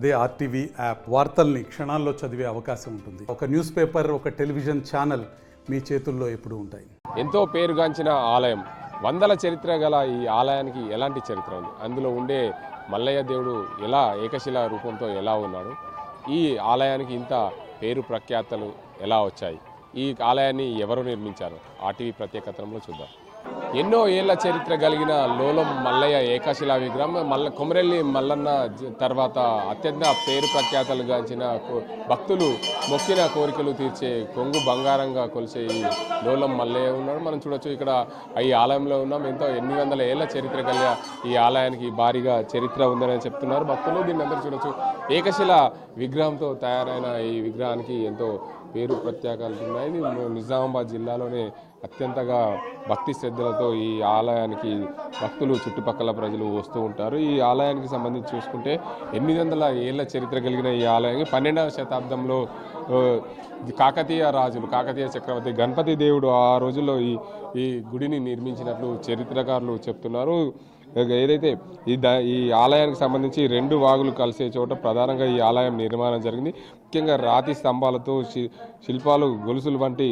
అదే RTV app వార్తల్ని క్షణాల్లో చదివే అవకాశం ఉంటుంది. ఒక న్యూస్ పేపర్, ఒక టెలివిజన్ ఛానల్ మీ చేతుల్లో ఎప్పుడూ ఉంటాయి. ఎంతో పేరుగాంచిన ఆలయం, వందల చరిత్ర గల ఈ ఆలయానికి ఎలాంటి చరిత్ర ఉంది, అందులో ఉండే మల్లయ్య దేవుడు ఎలా ఏకశిలా రూపంతో ఎలా ఉన్నాడు, ఈ ఆలయానికి ఇంత పేరు ప్రఖ్యాతలు ఎలా వచ్చాయి, ఈ ఆలయాన్ని ఎవరు నిర్మించారు, ఆర్టీవీ ప్రత్యేకతలో చూద్దాం. ఎన్నో ఏళ్ల చరిత్ర కలిగిన లోలం మల్లయ్య ఏకశిలా విగ్రహం కొమరెల్లి మల్లన్న తర్వాత అత్యంత పేరు ప్రఖ్యాతలు గాంచిన భక్తులు మొక్కిన కోరికలు తీర్చే కొంగు బంగారంగా కొలిసే ఈ లోలం మల్లయ్య ఉన్నాడు. మనం చూడొచ్చు, ఇక్కడ ఈ ఆలయంలో ఉన్నాం. ఎంతో 800 ఏళ్ల చరిత్ర కలిగిన ఈ ఆలయానికి భారీగా చరిత్ర ఉందని చెప్తున్నారు భక్తులు. దీన్ని అందరూ చూడొచ్చు. ఏకశిలా విగ్రహంతో తయారైన ఈ విగ్రహానికి ఎంతో పేరు ప్రత్యేకాలు ఉన్నాయి. నిజామాబాద్ జిల్లాలోనే అత్యంతగా భక్తి శ్రద్ధలతో ఈ ఆలయానికి భక్తులు, చుట్టుపక్కల ప్రజలు వస్తూ ఉంటారు. ఈ ఆలయానికి సంబంధించి చూసుకుంటే 800 ఏళ్ల చరిత్ర కలిగిన ఈ ఆలయానికి 12వ శతాబ్దంలో కాకతీయ రాజులు, కాకతీయ చక్రవర్తి గణపతి దేవుడు ఆ రోజుల్లో ఈ గుడిని నిర్మించినట్లు చరిత్రకారులు చెప్తున్నారు. ఏదైతే ఈ ఆలయానికి సంబంధించి 2 వాగులు కలిసే చోట ప్రధానంగా ఈ ఆలయం నిర్మాణం జరిగింది. ముఖ్యంగా రాతి స్తంభాలతో శిల్పాలు, గొలుసులు వంటి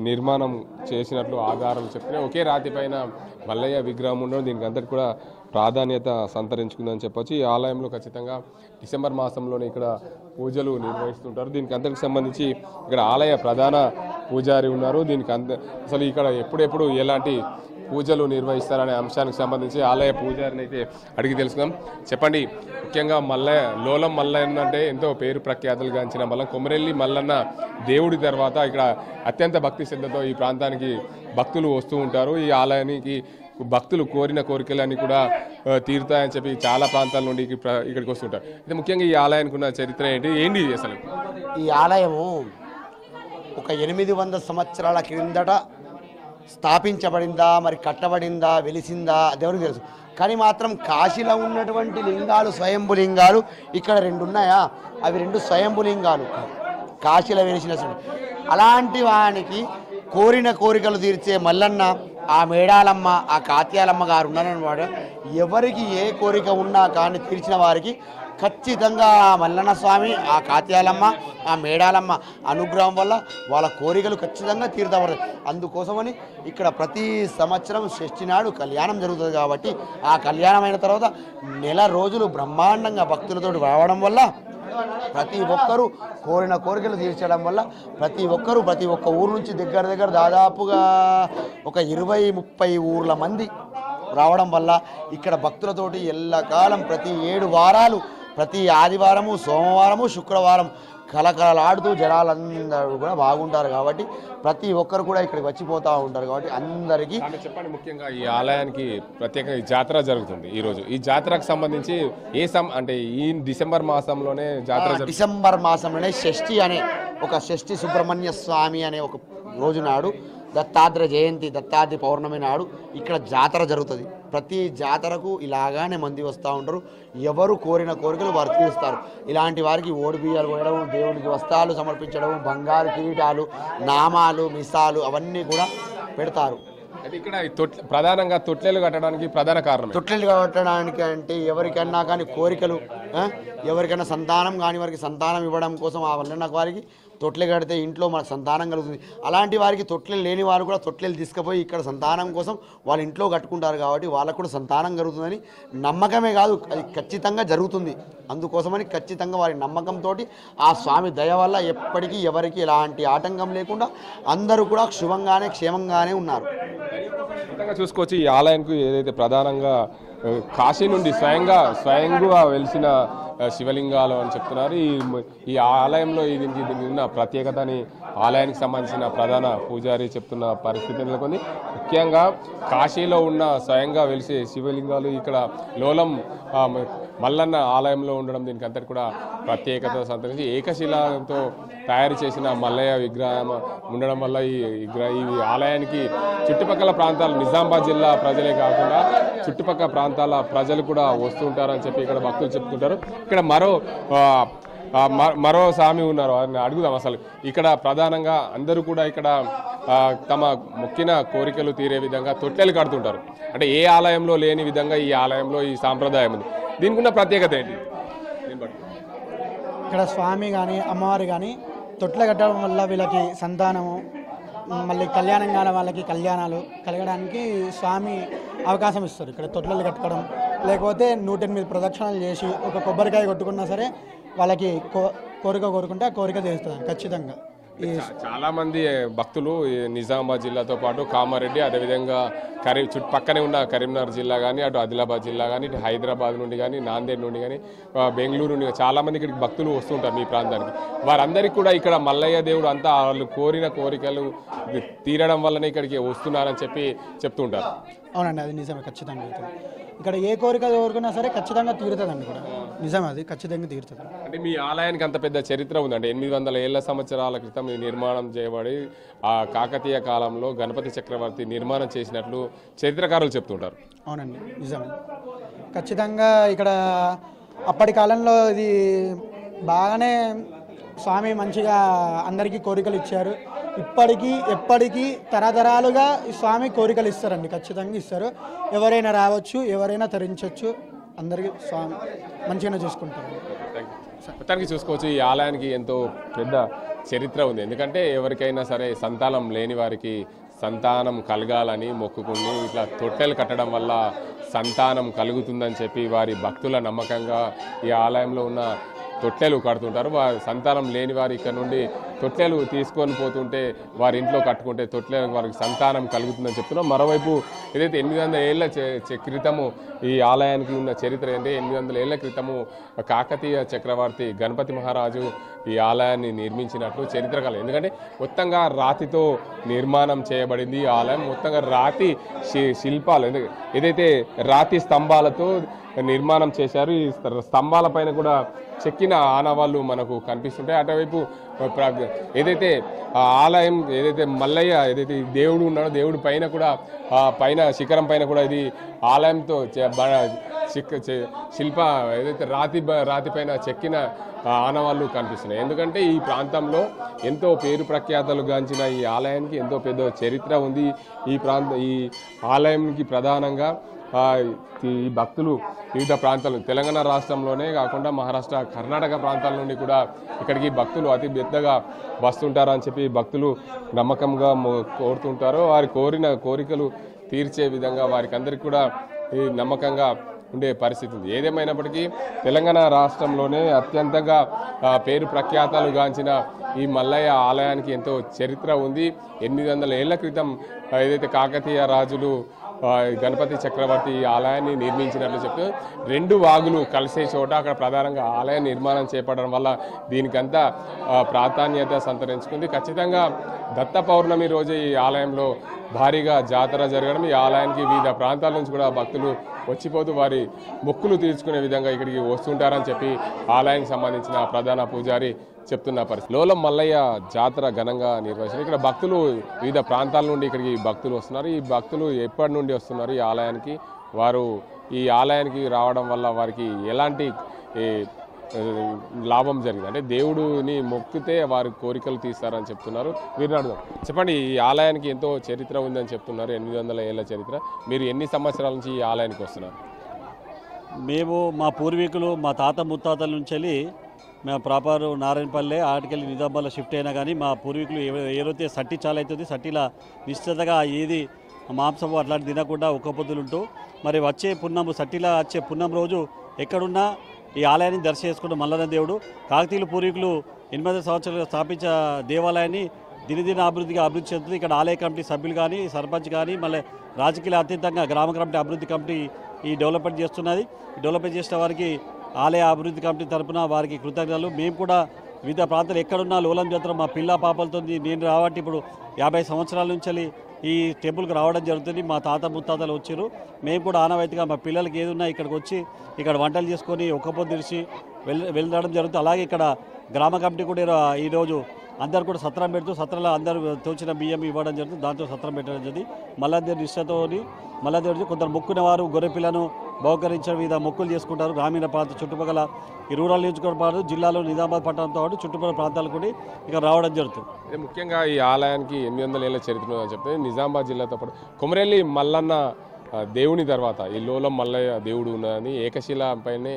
నిర్మాణం చేసినట్లు ఆధారాలు చెప్తున్నాయి. ఒకే రాతి పైన మల్లయ్య విగ్రహం ఉండడం దీనికి అంతటి కూడా ప్రాధాన్యత సంతరించుకుందని చెప్పొచ్చు. ఈ ఆలయంలో ఖచ్చితంగా డిసెంబర్ మాసంలోనే ఇక్కడ పూజలు నిర్వహిస్తుంటారు. దీనికి అంతటికి సంబంధించి ఇక్కడ ఆలయ ప్రధాన పూజారి ఉన్నారు. దీనికి అసలు ఇక్కడ ఎప్పుడెప్పుడు ఎలాంటి పూజలు నిర్వహిస్తారనే అంశానికి సంబంధించి ఆలయ పూజారిని అయితే అడిగి తెలుసుకుందాం. చెప్పండి, ముఖ్యంగా లోలం మల్లన్న అంటే ఎంతో పేరు ప్రఖ్యాతలు గాంచిన మల్ల కొమరెల్లి మల్లన్న దేవుడి తర్వాత ఇక్కడ అత్యంత భక్తి శ్రద్ధతో ఈ ప్రాంతానికి భక్తులు వస్తూ ఉంటారు. ఈ ఆలయానికి భక్తులు కోరిన కోరికలన్నీ కూడా తీరుతాయని చెప్పి చాలా ప్రాంతాల నుండి ఇక్కడికి వస్తుంటారు. అయితే ముఖ్యంగా ఈ ఆలయానికి ఉన్న చరిత్ర ఏంటి అసలు? ఈ ఆలయము ఒక 800 సంవత్సరాల క్రిందట స్థాపించబడిందా, మరి కట్టబడిందా, వెలిసిందా దేవునికి తెలుసు. కానీ మాత్రం కాశీలో ఉన్నటువంటి లింగాలు, స్వయంభు లింగాలు ఇక్కడ 2 ఉన్నాయా, అవి 2 స్వయంభు లింగాలు కాశీలో వెలిసిన. అలాంటి వానికి కోరిన కోరికలు తీర్చే మల్లన్న, ఆ మేడాలమ్మ, ఆ కాత్యాలమ్మ గారు ఉన్నారన్నమాట. ఎవరికి ఏ కోరిక ఉన్నా కానీ తీర్చిన వారికి ఖచ్చితంగా ఆ మల్లన్న స్వామి, ఆ కాత్యాలమ్మ, ఆ మేడాలమ్మ అనుగ్రహం వల్ల వాళ్ళ కోరికలు ఖచ్చితంగా తీరుతారు. అందుకోసమని ఇక్కడ ప్రతి సంవత్సరం షష్ఠి నాడు కళ్యాణం జరుగుతుంది. కాబట్టి ఆ కళ్యాణం అయిన తర్వాత నెల రోజులు బ్రహ్మాండంగా భక్తులతో రావడం వల్ల ప్రతి ఒక్కరూ కోరిన కోరికలు తీర్చడం వల్ల ప్రతి ఒక్క ఊరు నుంచి దగ్గర దాదాపుగా ఒక 20-30 ఊర్ల మంది రావడం వల్ల ఇక్కడ భక్తులతోటి ఎల్లకాలం ప్రతి 7 వారాలు, ప్రతి ఆదివారము, సోమవారము, శుక్రవారం కలకలలాడుతూ జనాలందరూ కూడా బాగుంటారు. కాబట్టి ప్రతి ఒక్కరు కూడా ఇక్కడికి వచ్చిపోతూ ఉంటారు. కాబట్టి అందరికీ చెప్పండి, ముఖ్యంగా ఈ ఆలయానికి ప్రత్యేకంగా ఈ జాతర జరుగుతుంది ఈరోజు. ఈ జాతరకు సంబంధించి అంటే ఈ డిసెంబర్ మాసంలోనే జాతర, డిసెంబర్ మాసంలోనే షష్ఠి అనే ఒక షష్ఠి సుబ్రహ్మణ్య స్వామి అనే ఒక రోజు నాడు, దత్తాత్రేయ జయంతి, దత్తాత్రేయ పౌర్ణమి నాడు ఇక్కడ జాతర జరుగుతుంది. ప్రతి జాతరకు ఇలాగానే మంది వస్తూ ఉంటారు. ఎవరు కోరిన కోరికలు వారు తీరుస్తారు. ఇలాంటి వారికి ఓడి బియ్యాలు పోయడం, దేవునికి వస్త్రాలు సమర్పించడం, బంగారు కిరీటాలు, నామాలు, మిసాలు అవన్నీ కూడా పెడతారు. ఇక్కడ ప్రధానంగా తొట్లెలు కట్టడానికి ప్రధాన కారణం, తొట్లెలు కట్టడానికి అంటే ఎవరికన్నా కానీ కోరికలు, ఎవరికైనా సంతానం కాని వారికి సంతానం ఇవ్వడం కోసం ఆ వల్ల వారికి తొట్లె కడితే ఇంట్లో మనకు సంతానం కలుగుతుంది. అలాంటి వారికి తొట్లెలు లేని వారు కూడా తొట్లెలు తీసుకుపోయి ఇక్కడ సంతానం కోసం వాళ్ళ ఇంట్లో కట్టుకుంటారు. కాబట్టి వాళ్ళకు కూడా సంతానం కలుగుతుందని నమ్మకమే కాదు, అది ఖచ్చితంగా జరుగుతుంది. అందుకోసమని ఖచ్చితంగా వారి నమ్మకంతో ఆ స్వామి దయ వల్ల ఎప్పటికీ ఎవరికి ఎలాంటి ఆటంకం లేకుండా అందరూ కూడా శుభంగానే క్షేమంగానే ఉన్నారు. చూసుకోవచ్చు, ఈ ఆలయానికి ఏదైతే ప్రధానంగా కాశీ నుండి స్వయంగా వెలిసిన శివలింగాలు అని చెప్తున్నారు. ఈ ఆలయంలో దీనికి ఉన్న ప్రత్యేకతని ఆలయానికి సంబంధించిన ప్రధాన పూజారి చెప్తున్న పరిస్థితి నెలకొంది. ముఖ్యంగా కాశీలో ఉన్న స్వయంగా వెలిసే శివలింగాలు ఇక్కడ లోలం మల్లన్న ఆలయంలో ఉండడం దీనికి అంతటి కూడా ప్రత్యేకత సంతరించి ఏకశిలాతో తయారు చేసిన మల్లయ్య విగ్రహం ఉండడం వల్ల ఈ ఆలయానికి చుట్టుపక్కల ప్రాంతాలు, నిజామాబాద్ జిల్లా ప్రజలే కాకుండా చుట్టుపక్కల ప్రాంతాల ప్రజలు కూడా వస్తుంటారని చెప్పి ఇక్కడ భక్తులు చెప్తుంటారు. ఇక్కడ మరో స్వామి ఉన్నారు, వారిని అడుగుదాం. అసలు ఇక్కడ ప్రధానంగా అందరూ కూడా ఇక్కడ తమ మొక్కిన కోరికలు తీరే విధంగా తొట్టెలు కడుతుంటారు. అంటే ఏ ఆలయంలో లేని విధంగా ఈ ఆలయంలో ఈ సాంప్రదాయం ఉంది. దీనికి ఉన్న ప్రత్యేకత ఏంటి? ఇక్కడ స్వామి కానీ అమ్మవారు కానీ తొట్ల కట్టడం వల్ల వీళ్ళకి సంతానము, మళ్ళీ కళ్యాణం కాని వాళ్ళకి కళ్యాణాలు కలగడానికి స్వామి అవకాశం ఇస్తారు. ఇక్కడ తొట్లలు కట్టుకోవడం, లేకపోతే 108 ప్రదక్షిణలు చేసి ఒక కొబ్బరికాయ కొట్టుకున్నా సరే వాళ్ళకి కోరిక కోరుకుంటే ఆ కోరిక తీరుస్తుంది ఖచ్చితంగా. చాలా మంది భక్తులు ఈ నిజామాబాద్ జిల్లాతో పాటు కామారెడ్డి, అదేవిధంగా చుట్టుపక్కనే ఉన్న కరీంనగర్ జిల్లా కానీ, అటు ఆదిలాబాద్ జిల్లా కానీ, ఇటు హైదరాబాద్ నుండి కానీ, నాందేడ్ నుండి కానీ, బెంగళూరు నుండి చాలా మంది ఇక్కడికి భక్తులు వస్తుంటారు మీ ప్రాంతానికి. వారందరికీ కూడా ఇక్కడ మల్లయ్య దేవుడు అంతా వాళ్ళు కోరిన కోరికలు తీరడం వల్లనే ఇక్కడికి వస్తున్నారని చెప్తుంటారు. అవునండి, అది నిజమే, ఖచ్చితంగా అవుతుంది. ఇక్కడ ఏ కోరిక కోరుకున్నా సరే ఖచ్చితంగా తీరుతుందండి. ఇక్కడ నిజం, అది ఖచ్చితంగా తీరుతుంది. అంటే మీ ఆలయానికి అంత పెద్ద చరిత్ర ఉందండి. 800 ఏళ్ల సంవత్సరాల క్రితం ఈ నిర్మాణం చేయబడి ఆ కాకతీయ కాలంలో గణపతి చక్రవర్తి నిర్మాణం చేసినట్లు చరిత్రకారులు చెప్తుంటారు. అవునండి, నిజమే, ఖచ్చితంగా. ఇక్కడ అప్పటి కాలంలో ఇది బాగానే స్వామి మంచిగా అందరికీ కోరికలు ఇచ్చారు. ఇప్పటికీ ఎప్పటికీ తరతరాలుగా ఈ స్వామి కోరికలు ఇస్తారండి, ఖచ్చితంగా ఇస్తారు. ఎవరైనా రావచ్చు, ఎవరైనా తరించవచ్చు, అందరికీ స్వామి మంచిగానే చూసుకుంటారు. మొత్తానికి చూసుకోవచ్చు, ఈ ఆలయానికి ఎంతో పెద్ద చరిత్ర ఉంది. ఎందుకంటే ఎవరికైనా సరే సంతానం లేని వారికి సంతానం కలగాలని మొక్కుకుని ఇట్లా తొట్టెలు కట్టడం వల్ల సంతానం కలుగుతుందని చెప్పి వారి భక్తుల నమ్మకంగా ఈ ఆలయంలో ఉన్న తొట్టెలు కడుతుంటారు. సంతానం లేని వారు ఇక్కడ నుండి తొట్టెలు తీసుకొని పోతుంటే వారి ఇంట్లో కట్టుకుంటే తొట్టెలకు వారికి సంతానం కలుగుతుందని చెప్తున్నాం. మరోవైపు ఏదైతే 800 ఏళ్ల క్రితము ఈ ఆలయానికి ఉన్న చరిత్ర ఏంటంటే 800 ఏళ్ల క్రితము కాకతీయ చక్రవర్తి గణపతి మహారాజు ఈ ఆలయాన్ని నిర్మించినట్లు చరిత్ర కలదు. ఎందుకంటే మొత్తంగా రాతితో నిర్మాణం చేయబడింది ఈ ఆలయం. మొత్తంగా రాతి శిల్పాలు, ఏదైతే రాతి స్తంభాలతో నిర్మాణం చేశారు. ఈ స్తంభాల పైన కూడా చెక్కిన ఆనవాళ్ళు మనకు కనిపిస్తుంటాయి. అటువైపు ఏదైతే ఆలయం, ఏదైతే మల్లయ్య ఏదైతే దేవుడు ఉన్నాడో దేవుడి పైన కూడా పైన శిఖరం పైన కూడా ఇది ఆలయంతో శిల్ప ఏదైతే రాతి పైన చెక్కిన ఆనవాళ్ళు కనిపిస్తున్నాయి. ఎందుకంటే ఈ ప్రాంతంలో ఎంతో పేరు ప్రఖ్యాతలు గాంచిన ఈ ఆలయానికి ఎంతో పెద్ద చరిత్ర ఉంది. ఈ ఆలయానికి ప్రధానంగా ఈ భక్తులు వివిధ ప్రాంతాలు తెలంగాణ రాష్ట్రంలోనే కాకుండా మహారాష్ట్ర, కర్ణాటక ప్రాంతాల నుండి కూడా ఇక్కడికి భక్తులు అతి పెద్దగా వస్తుంటారని చెప్పి భక్తులు నమ్మకంగా కోరుతుంటారు. వారి కోరిన కోరికలు తీర్చే విధంగా వారికి అందరికీ కూడా ఈ నమ్మకంగా ఉండే పరిస్థితి ఉంది. ఏదేమైనప్పటికీ తెలంగాణ రాష్ట్రంలోనే అత్యంతగా పేరు ప్రఖ్యాతలు గాంచిన ఈ మల్లయ్య ఆలయానికి ఎంతో చరిత్ర ఉంది. 800 ఏళ్ల క్రితం ఏదైతే కాకతీయ రాజులు గణపతి చక్రవర్తి ఈ ఆలయాన్ని నిర్మించినట్లు చెప్తూ 2 వాగులు కలిసే చోట అక్కడ ప్రధానంగా ఆలయ నిర్మాణం చేపట్టడం వల్ల దీనికంతా ప్రాధాన్యత సంతరించుకుంది. ఖచ్చితంగా దత్త పౌర్ణమి రోజు ఈ ఆలయంలో భారీగా జాతర జరగడం, ఈ ఆలయానికి వివిధ ప్రాంతాల నుంచి కూడా భక్తులు వచ్చిపోతూ వారి మొక్కులు తీర్చుకునే విధంగా ఇక్కడికి వస్తుంటారని చెప్పి ఆలయానికి సంబంధించిన ప్రధాన పూజారి చెప్తున్న పరిస్థితి. లోలం మల్లయ్య జాతర ఘనంగా నిర్వహించారు. ఇక్కడ భక్తులు వివిధ ప్రాంతాల నుండి ఇక్కడికి భక్తులు వస్తున్నారు. ఈ భక్తులు ఎప్పటి నుండి వస్తున్నారు ఈ ఆలయానికి? వారు ఈ ఆలయానికి రావడం వల్ల వారికి ఎలాంటి లాభం జరిగింది? అంటే దేవుడిని మొక్కితే వారి కోరికలు తీస్తారని చెప్తున్నారు. మీరు అడుగుదాం, చెప్పండి. ఈ ఆలయానికి ఎంతో చరిత్ర ఉందని చెప్తున్నారు, 800 ఏళ్ల చరిత్ర. మీరు ఎన్ని సంవత్సరాల నుంచి ఈ ఆలయానికి వస్తున్నారు? మేము మా పూర్వీకులు, మా తాత ముత్తాతల నుంచి వెళ్ళి మేము ప్రాపర్ నారాయణపల్లె ఆటికెళ్ళి నిజామాబాద్లో షిఫ్ట్ అయినా కానీ మా పూర్వీకులు ఏదైతే సట్టి చాలా అవుతుంది, సట్టిలా నిశ్చితగా ఏది మాంసము అట్లాంటి తినకుండా ఒక్క పొద్దులుంటూ మరి వచ్చే పున్నము సట్టిలా వచ్చే పున్నం రోజు ఎక్కడున్నా ఈ ఆలయాన్ని దర్శనం చేసుకుంటూ మల్లన్న దేవుడు కాకతీయుల పూర్వీకులు 800 సంవత్సరాలుగా స్థాపించిన దేవాలయాన్ని దినదిన అభివృద్ధి చెందుతుంది. ఇక్కడ ఆలయ కమిటీ సభ్యులు కానీ, సర్పంచ్ కానీ, మళ్ళీ రాజకీయ అత్యంతంగా గ్రామ కమిటీ అభివృద్ధి కమిటీ ఈ డెవలప్మెంట్ చేస్తున్నది. ఈ డెవలప్మెంట్ చేసిన వారికి ఆలయ అభివృద్ధి కమిటీ తరఫున వారికి కృతజ్ఞతలు. మేము కూడా వివిధ ప్రాంతాలు ఎక్కడున్నా లోలం జాతర మా పిల్ల పాపలతో నేను రావట్టి ఇప్పుడు 50 సంవత్సరాల నుంచి ఈ టెంపుల్కి రావడం జరుగుతుంది. మా తాత ముత్తాతలు వచ్చారు. మేము కూడా ఆనవాయితీగా మా పిల్లలకి ఏదున్నా ఇక్కడికి వచ్చి ఇక్కడ వంటలు చేసుకొని ఒక్క పొద్దు తెరిచి వెళ్ళడం జరుగుతుంది. అలాగే ఇక్కడ గ్రామ కమిటీ కూడా ఈరోజు అందరు కూడా సత్రం పెడుతూ సత్రంలో అందరూ తోచిన బియ్యం ఇవ్వడం జరుగుతుంది. దాంతో సత్రం పెట్టడం జరిగింది. మల్లదేవుడి నిష్ఠతో మల్లదేవుడి కొందరు మొక్కున్న వారు గొర్రె పిల్లను బహుకరించడం మీద మొక్కులు చేసుకుంటారు. గ్రామీణ ప్రాంత చుట్టుపక్కల ఈ రూరల్ నియోజకవర్గ జిల్లాలో నిజామాబాద్ పట్టణంతో పాటు చుట్టుపక్కల ప్రాంతాలు కూడా ఇక్కడ రావడం జరుగుతుంది. ముఖ్యంగా ఈ ఆలయానికి 800 ఏళ్ల చరిత్ర అని చెప్తే నిజామాబాద్ జిల్లాతో పాటు కొమరెల్లి మల్లన్న దేవుని తర్వాత ఈ లోలం మల్లయ్య దేవుడు ఉన్నదని ఏకశిల పైనే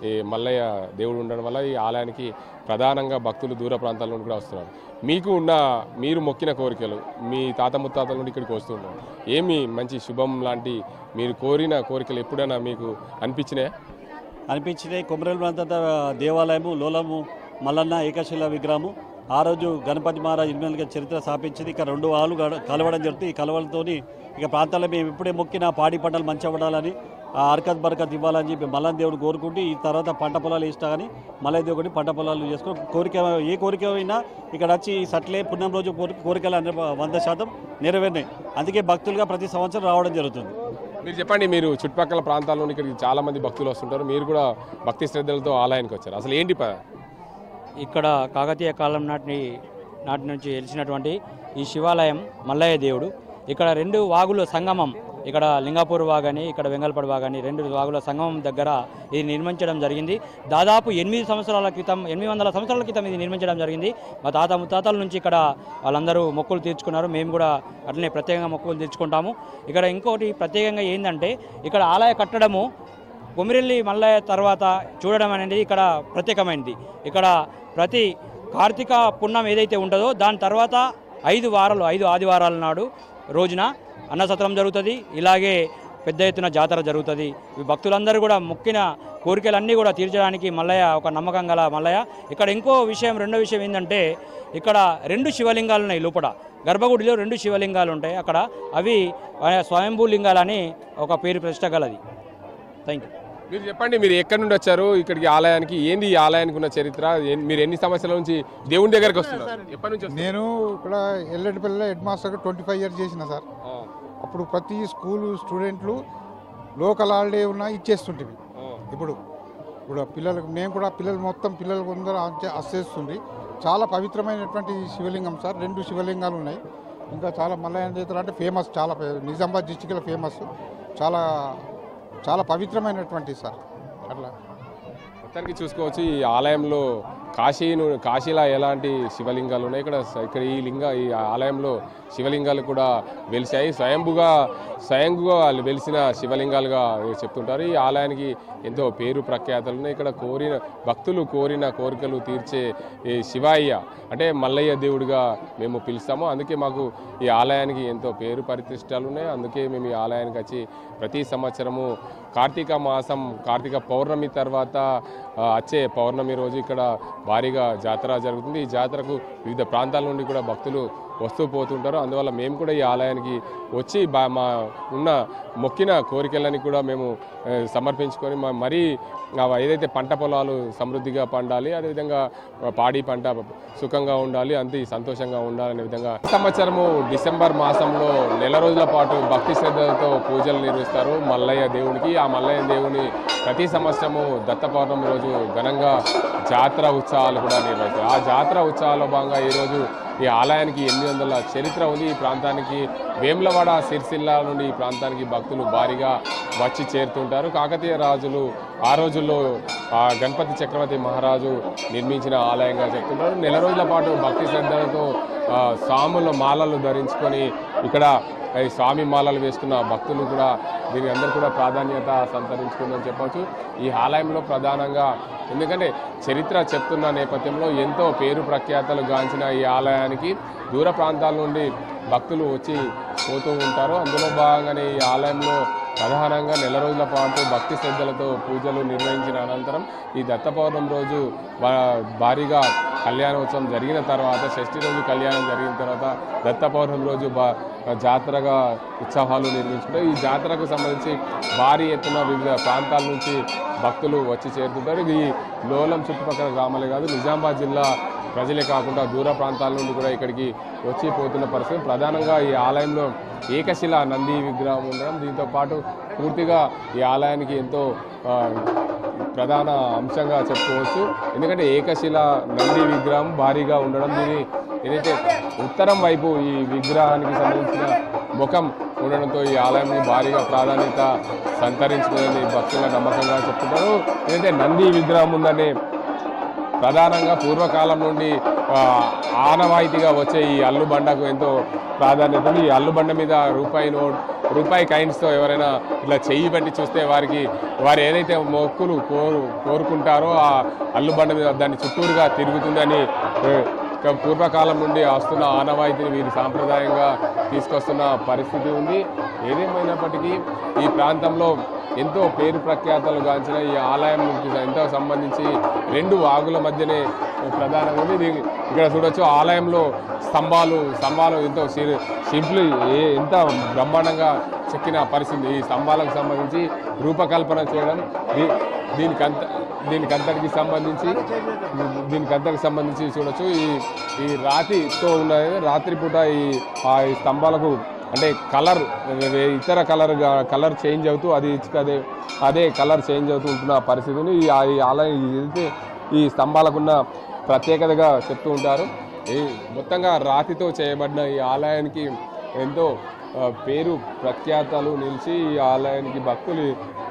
ఈ మల్లయ్య దేవుడు ఉండడం వల్ల ఈ ఆలయానికి ప్రధానంగా భక్తులు దూర ప్రాంతాల నుండి కూడా వస్తున్నారు. మీరు మొక్కిన కోరికలు మీ తాత ముత్తాతల నుండి ఇక్కడికి వస్తుంటారు. ఏమి మంచి శుభం లాంటి మీరు కోరిన కోరికలు ఎప్పుడైనా మీకు అనిపించినాయి. కొమరేలు ప్రాంత దేవాలయము లోలము మల్లన్న ఏకశిల విగ్రహము ఆ రోజు గణపతి మహారాజ్ 8 చరిత్ర స్థాపించింది. ఇక 2 ఆలు కలవడం జరుగుతుంది. ఈ కలవలతో ఇక ప్రాంతాల్లో మేము ఎప్పుడే మొక్కిన పాడి పంటలు మంచి అవ్వడాలని అరకత్ బరకత్ ఇవ్వాలని చెప్పి మల్లన్న దేవుడు కోరుకుంటూ ఈ తర్వాత పంట పొలాలు ఇస్తా కానీ మల్లయ్య దేవుడిని పంట పొలాలు చేసుకుని ఏ కోరిక అయినా ఇక్కడ వచ్చి సట్లే పుణ్యం రోజు కోరికలు 100% నెరవేరినాయి. అందుకే భక్తులుగా ప్రతి సంవత్సరం రావడం జరుగుతుంది. మీరు చెప్పండి, మీరు చుట్టుపక్కల ప్రాంతాల నుండి ఇక్కడికి చాలామంది భక్తులు వస్తుంటారు. మీరు కూడా భక్తి శ్రద్ధలతో ఆలయానికి వచ్చారు. అసలు ఏంటి ఇక్కడ కాకతీయ కాలం నాటి నుంచి వెలిసినటువంటి ఈ శివాలయం మల్లయ్య దేవుడు. ఇక్కడ 2 వాగుల సంగమం, ఇక్కడ లింగాపూర్ వాగని ఇక్కడ వెంగల్పడి వాగని 2 వాగుల సంగమం దగ్గర ఇది నిర్మించడం జరిగింది. దాదాపు 800 సంవత్సరాల క్రితం ఇది నిర్మించడం జరిగింది. మా తాత ముత్తాతల నుంచి ఇక్కడ వాళ్ళందరూ మొక్కులు తీర్చుకున్నారు. మేము కూడా అట్లనే ప్రత్యేకంగా మొక్కులు తీర్చుకుంటాము. ఇక్కడ ఇంకోటి ప్రత్యేకంగా ఏంటంటే ఇక్కడ ఆలయ కట్టడము కొమిరెల్లి మల్లయ్య తర్వాత చూడడం అనేది ఇక్కడ ప్రత్యేకమైనది. ఇక్కడ ప్రతి కార్తీక పుణ్యం ఏదైతే ఉంటుందో దాని తర్వాత 5 ఆదివారాల నాడు రోజున అన్నసత్రం జరుగుతుంది. ఇలాగే పెద్ద ఎత్తున జాతర జరుగుతుంది. భక్తులందరూ కూడా మొక్కిన కోరికలన్నీ కూడా తీర్చడానికి మల్లయ్య ఒక నమ్మకం గల మల్లయ్య. ఇక్కడ రెండో విషయం ఏంటంటే ఇక్కడ 2 శివలింగాలు ఉన్నాయి. లోపల గర్భగుడిలో 2 శివలింగాలు ఉంటాయి. అక్కడ అవి స్వయంభూ లింగాలని ఒక పేరు ప్రతిష్ట గలది. Thank you. మీరు చెప్పండి, మీరు ఎక్కడి నుండి వచ్చారు ఇక్కడికి ఆలయానికి? ఏంది ఈ ఆలయానికి ఉన్న చరిత్ర? మీరు ఎన్ని సంవత్సరాల నుంచి దేవుని దగ్గరికి వస్తున్నారు? ఎప్పటి నుంచి? నేను ఇక్కడ ఎల్లడిపల్లిలో హెడ్ మాస్టర్గా 25 ఇయర్స్ చేసిన సార్. అప్పుడు ప్రతి స్కూలు స్టూడెంట్లు లోకల్ హాలిడే ఉన్నా ఇచ్చేస్తుంటివి. ఇప్పుడు పిల్లలకు మేము కూడా పిల్లలకు అందరూ అసేస్తుంది. చాలా పవిత్రమైనటువంటి శివలింగం సార్. 2 శివలింగాలు ఉన్నాయి. ఇంకా చాలా మల్లయ్య జాతర అంటే ఫేమస్, చాలా నిజామాబాద్ డిస్టిక్లో ఫేమస్, చాలా పవిత్రమైనటువంటి సార్. అట్లా మొత్తానికి చూసుకోవచ్చు ఈ ఆలయంలో కాశీలో ఎలాంటి శివలింగాలు ఉన్నాయి. ఇక్కడ ఈ ఆలయంలో శివలింగాలు కూడా వెలిసాయి. స్వయంగా వెలిసిన శివలింగాలుగా చెప్తుంటారు. ఈ ఆలయానికి ఎంతో పేరు ప్రఖ్యాతలు ఉన్నాయి. ఇక్కడ భక్తులు కోరిన కోరికలు తీర్చే శివయ్య అంటే మల్లయ్య దేవుడిగా మేము పిలుస్తాము. అందుకే మాకు ఈ ఆలయానికి ఎంతో పేరు ప్రతిష్టాలు ఉన్నాయి. అందుకే మేము ఈ ఆలయానికి వచ్చి ప్రతి సంవత్సరము కార్తీక పౌర్ణమి తర్వాత వచ్చే పౌర్ణమి రోజు ఇక్కడ భారీగా జాతర జరుగుతుంది. ఈ జాతరకు వివిధ ప్రాంతాల నుండి కూడా భక్తులు వస్తూ పోతుంటారు. అందువల్ల మేము కూడా ఈ ఆలయానికి వచ్చి మా ఉన్న మొక్కిన కోరికలని కూడా మేము సమర్పించుకొని మరీ ఏదైతే పంట పొలాలు సమృద్ధిగా పండాలి, అదేవిధంగా పాడి పంట సుఖంగా ఉండాలి, అంతే సంతోషంగా ఉండాలనే విధంగా సంవత్సరము డిసెంబర్ మాసంలో 1 నెల రోజుల పాటు భక్తి శ్రద్ధలతో పూజలు నిర్వహిస్తారు మల్లయ్య దేవునికి. ఆ మల్లయ్య దేవుని ప్రతి సంవత్సరము దత్త పౌర్ణమి రోజు ఘనంగా జాతర ఉత్సవాలు కూడా నిర్వహిస్తారు. ఆ జాతర ఉత్సవాల్లో భాగంగా ఈరోజు ఈ ఆలయానికి 800 చరిత్ర ఉంది. ఈ ప్రాంతానికి వేములవాడ సిరిసిల్ల నుండి ఈ ప్రాంతానికి భక్తులు భారీగా వచ్చి చేరుతుంటారు. కాకతీయ రాజులు ఆ రోజుల్లో గణపతి చక్రవర్తి మహారాజు నిర్మించిన ఆలయంగా చెప్తుంటారు. 1 నెల రోజుల పాటు భక్తి శ్రద్ధలతో స్వాముల మాలలు ధరించుకొని ఇక్కడ ఈ స్వామి మాలలు వేసుకున్న భక్తులు కూడా దీని అందరూ కూడా ప్రాధాన్యత సంతరించుకుందని చెప్పవచ్చు. ఈ ఆలయంలో ప్రధానంగా ఎందుకంటే చరిత్ర చెప్తున్న నేపథ్యంలో ఎంతో పేరు ప్రఖ్యాతలు గాంచిన ఈ ఆలయానికి దూర ప్రాంతాల నుండి భక్తులు వచ్చి పోతూ ఉంటారు. అందులో భాగంగానే ఈ ఆలయంలో ప్రధానంగా 1 నెల రోజుల పాటు భక్తి శ్రద్ధలతో పూజలు నిర్వహించిన అనంతరం ఈ దత్త పౌర్ణమి రోజు భారీగా కళ్యాణోత్సవం జరిగిన తర్వాత, షష్ఠి రోజు కళ్యాణం జరిగిన తర్వాత దత్త పౌర్ణమి రోజు జాతరగా ఉత్సవాలు నిర్వహించుకుంటారు. ఈ జాతరకు సంబంధించి భారీ ఎత్తున వివిధ ప్రాంతాల నుంచి భక్తులు వచ్చి చేరుతుంటారు. ఈ లోలం చుట్టుపక్కల గ్రామాలే కాదు, నిజామాబాద్ జిల్లా ప్రజలే కాకుండా దూర ప్రాంతాల నుండి కూడా ఇక్కడికి వచ్చి పోతున్న పరిస్థితి. ప్రధానంగా ఈ ఆలయంలో ఏకశిల నంది విగ్రహం ఉండడం, దీంతో పాటు పూర్తిగా ఈ ఆలయానికి ఎంతో ప్రధాన అంశంగా చెప్పుకోవచ్చు. ఎందుకంటే ఏకశిల నంది విగ్రహం భారీగా ఉండడం, ఏదైతే ఉత్తరం వైపు ఈ విగ్రహానికి సంబంధించిన ముఖం ఉండడంతో ఈ ఆలయాన్ని భారీగా ప్రాధాన్యత సంతరించుకుందని భక్తుల నమ్మకంగా చెప్తుంటారు. ఏదైతే నంది విగ్రహం ఉందనే ప్రధానంగా పూర్వకాలం నుండి ఆనవాయితీగా వచ్చే ఈ అల్లుబండకు ఎంతో ప్రాధాన్యత ఉంది. ఈ అల్లుబండ మీద రూపాయి కాయిన్స్తో ఎవరైనా ఇట్లా చెయ్యి బట్టి చూస్తే వారు ఏదైతే మొక్కులు కోరుకుంటారో ఆ అల్లుబండ మీద దాన్ని చుట్టూరుగా తిరుగుతుందని పూర్వకాలం నుండి వస్తున్న ఆనవాయితీని వీరు సాంప్రదాయంగా తీసుకొస్తున్న పరిస్థితి ఉంది. ఏదేమైనప్పటికీ ఈ ప్రాంతంలో ఎంతో పేరు ప్రఖ్యాతలు గాంచిన ఈ ఆలయానికి ఎంతో సంబంధించి 2 వాగుల మధ్యనే ప్రధానంగా ఉంది. ఇక్కడ చూడొచ్చు ఆలయంలో స్తంభాలు ఎంతో సింపుల్ ఎంత బ్రహ్మాండంగా చెక్కిన పరిస్థితి. ఈ స్తంభాలకు సంబంధించి రూపకల్పన చేయడం దీనికంతటికి సంబంధించి చూడొచ్చు. ఈ రాతితో ఉన్నది. రాత్రిపూట ఈ స్తంభాలకు అంటే ఇతర కలర్ చేంజ్ అవుతూ అదే కలర్ చేంజ్ అవుతూ ఉంటున్న పరిస్థితిని ఈ ఆలయం ఏదైతే ఈ స్తంభాలకున్న ప్రత్యేకతగా చెప్తూ ఉంటారు. ఈ మొత్తంగా రాతితో చేయబడిన ఈ ఆలయానికి ఎంతో పేరు ప్రఖ్యాతలు నిలిచి ఈ ఆలయానికి భక్తులు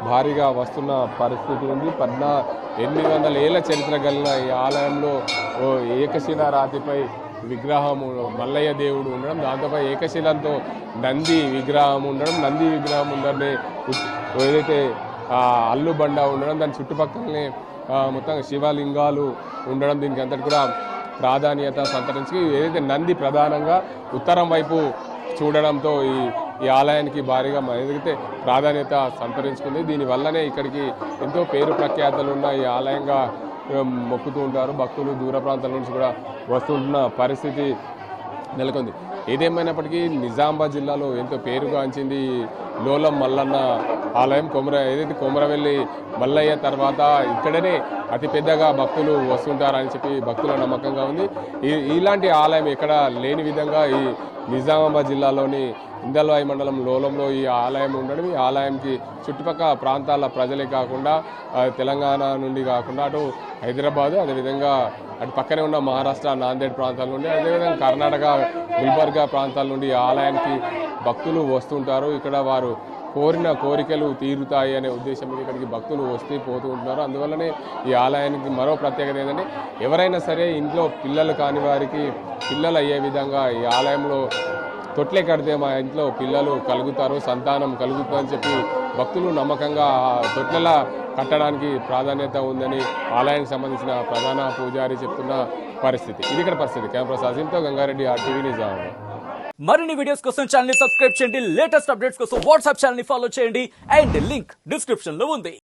భారీగా వస్తున్న పరిస్థితి ఉంది. 800 ఏళ్ల చరిత్ర కలిగిన ఈ ఆలయంలో ఏకశిల రాతిపై విగ్రహము మల్లయ్య దేవుడు ఉండడం, దాంతోపై ఏకశిలంతో నంది విగ్రహం ఉండడం, నంది విగ్రహం ఉండడమే ఏదైతే అల్లుబండ ఉండడం, దాని చుట్టుపక్కలనే మొత్తం శివలింగాలు ఉండడం, దీనికి అంతటి కూడా ప్రాధాన్యత సంతరించి ఏదైతే నంది ప్రధానంగా ఉత్తరం వైపు చూడడంతో ఈ ఆలయానికి భారీగా ఏదైతే ప్రాధాన్యత సంతరించుకుంది. దీనివల్లనే ఇక్కడికి ఎంతో పేరు ప్రఖ్యాతలు ఉన్న ఈ ఆలయంగా మొక్కుతూ ఉంటారు. భక్తులు దూర ప్రాంతాల నుంచి కూడా వస్తుంటున్న పరిస్థితి నెలకొంది. ఏదేమైనప్పటికీ నిజామాబాద్ జిల్లాలో ఎంతో పేరుగాంచింది లోలం మల్లన్న ఆలయం. ఏదైతే కొమరవెల్లి మల్లయ్య తర్వాత ఇక్కడనే అతిపెద్దగా భక్తులు వస్తుంటారని చెప్పి భక్తుల నమ్మకంగా ఉంది. ఇలాంటి ఆలయం ఎక్కడ లేని విధంగా ఈ నిజామాబాద్ జిల్లాలోని ఇందల్వాయి మండలం లోలంలో ఈ ఆలయం ఉండడం, ఈ ఆలయానికి చుట్టుపక్కల ప్రాంతాల ప్రజలే కాకుండా తెలంగాణ నుండి కాకుండా అటు హైదరాబాదు, అదేవిధంగా అటు పక్కనే ఉన్న మహారాష్ట్ర నాందేడ్ ప్రాంతాల నుండి, అదేవిధంగా కర్ణాటక గుల్బర్గా ప్రాంతాల నుండి ఆలయానికి భక్తులు వస్తుంటారు. ఇక్కడ వారు కోరిన కోరికలు తీరుతాయి అనే ఉద్దేశం మీద ఇక్కడికి భక్తులు వస్తూ పోతూ ఉంటున్నారు. అందువల్లనే ఈ ఆలయానికి మరో ప్రత్యేకత ఏంటంటే ఎవరైనా సరే ఇంట్లో పిల్లలు కాని వారికి పిల్లలు అయ్యే విధంగా ఈ ఆలయంలో తొట్లే కడితే మా ఇంట్లో పిల్లలు కలుగుతారు, సంతానం కలుగుతుందని చెప్పి భక్తులు నమ్మకంగా తొట్లెల కట్టడానికి ప్రాధాన్యత ఉందని ఆలయానికి సంబంధించిన ప్రధాన పూజారి చెప్తున్న పరిస్థితి. ఇది ఇక్కడ పరిస్థితి. కెమెరా సాజింతో గంగారెడ్డి, RTV నిజామాబాద్. మరిన్ని వీడియోస్ కోసం ఛానల్ ని సబ్స్క్రైబ్ చేయండి. లేటెస్ట్ అప్డేట్స్ కోసం వాట్సాప్ ఛానల్ ని ఫాలో చేయండి. అండ్ లింక్ డిస్క్రిప్షన్ లో ఉంది.